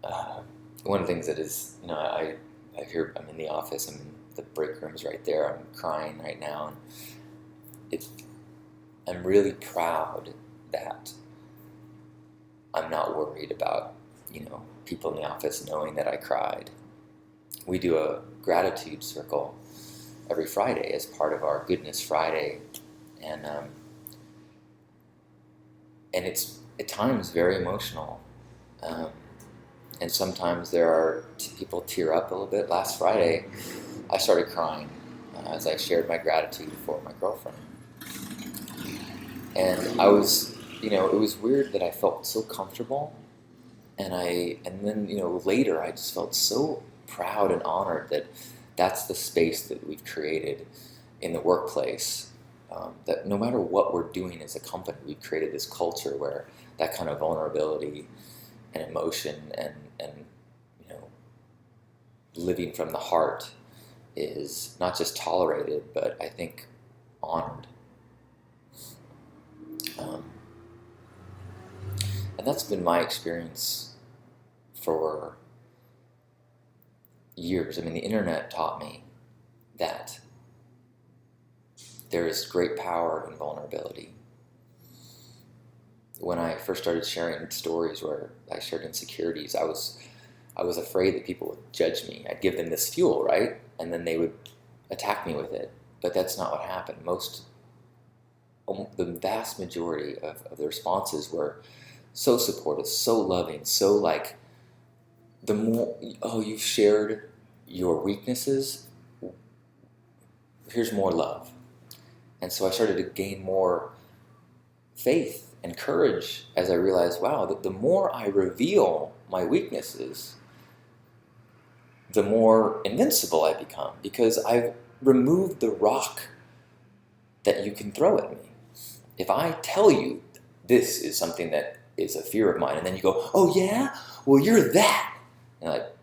uh, one of the things that is, I hear I'm in the office, I'm in the break rooms right there, I'm crying right now, and it's, I'm really proud that I'm not worried about, people in the office knowing that I cried. We do a gratitude circle every Friday as part of our Goodness Friday, and and it's at times very emotional, um, and sometimes there are people tear up a little bit. Last Friday, I started crying as I shared my gratitude for my girlfriend, and I was, it was weird that I felt so comfortable, and then later I just felt so proud and honored that that's the space that we've created in the workplace. That no matter what we're doing as a company, we've created this culture where that kind of vulnerability and emotion and living from the heart is not just tolerated, but I think honored. Um, and that's been my experience for years. I mean, the internet taught me that there is great power in vulnerability. When I first started sharing stories where I shared insecurities, I was afraid that people would judge me. I'd give them this fuel, right? And then they would attack me with it. But that's not what happened. The vast majority of the responses were so supportive, so loving, so like, the more, oh, you've shared your weaknesses, here's more love. And so I started to gain more faith and courage as I realized, wow, that the more I reveal my weaknesses, the more invincible I become because I've removed the rock that you can throw at me. If I tell you this is something that is a fear of mine, and then you go, oh yeah? Well, you're that. And I'm like,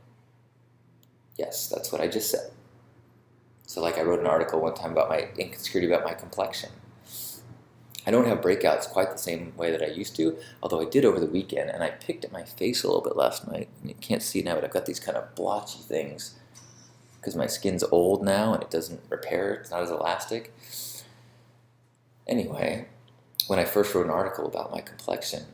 yes, that's what I just said. So like I wrote an article one time about my insecurity about my complexion. I don't have breakouts quite the same way that I used to, although I did over the weekend, and I picked at my face a little bit last night. And you can't see it now, but I've got these kind of blotchy things because my skin's old now and it doesn't repair, it's not as elastic. Anyway, when I first wrote an article about my complexion,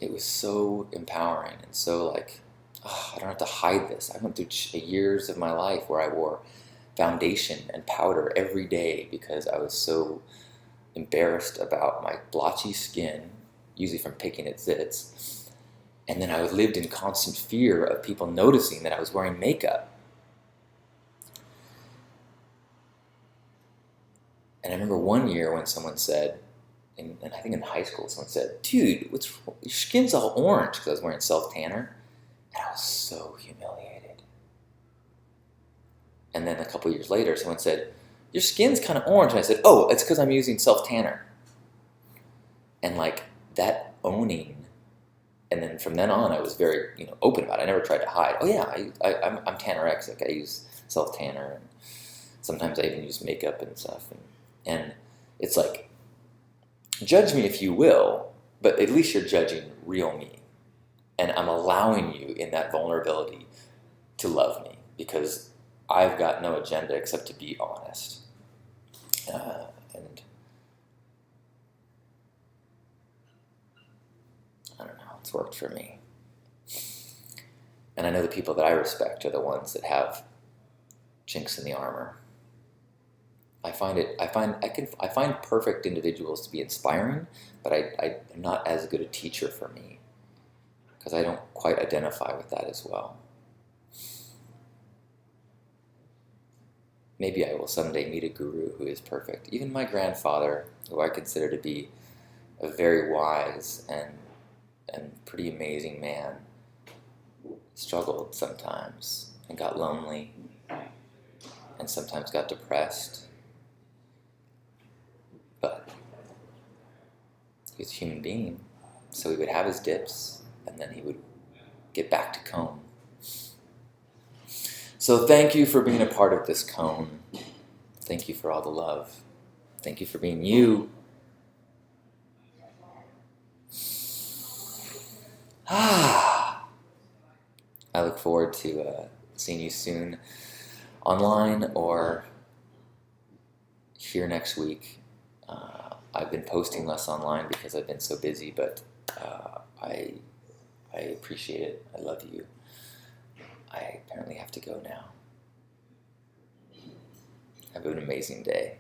it was so empowering and so like, oh, I don't have to hide this. I went through years of my life where I wore foundation and powder every day because I was so embarrassed about my blotchy skin, usually from picking at zits. And then I lived in constant fear of people noticing that I was wearing makeup. And I remember one year when someone said, and I think in high school, someone said, dude, your skin's all orange, because I was wearing self-tanner. And I was so humiliated. And then a couple years later, someone said, your skin's kind of orange. And I said, oh, it's because I'm using self-tanner. And like that owning, and then from then on, I was very open about it. I never tried to hide. Oh yeah, I'm tannerexic. I use self-tanner, and sometimes I even use makeup and stuff. And it's like, judge me if you will, but at least you're judging real me. And I'm allowing you in that vulnerability to love me because I've got no agenda except to be honest. And I don't know, it's worked for me. And I know the people that I respect are the ones that have chinks in the armor. I find perfect individuals to be inspiring, but I'm not as good a teacher for me because I don't quite identify with that as well. Maybe I will someday meet a guru who is perfect. Even my grandfather, who I consider to be a very wise and pretty amazing man, struggled sometimes and got lonely and sometimes got depressed. But he was a human being, so he would have his dips and then he would get back to cone. So thank you for being a part of this cone. Thank you for all the love. Thank you for being you. I look forward to seeing you soon online or here next week. I've been posting less online because I've been so busy, but I appreciate it. I love you. I apparently have to go now. Have an amazing day.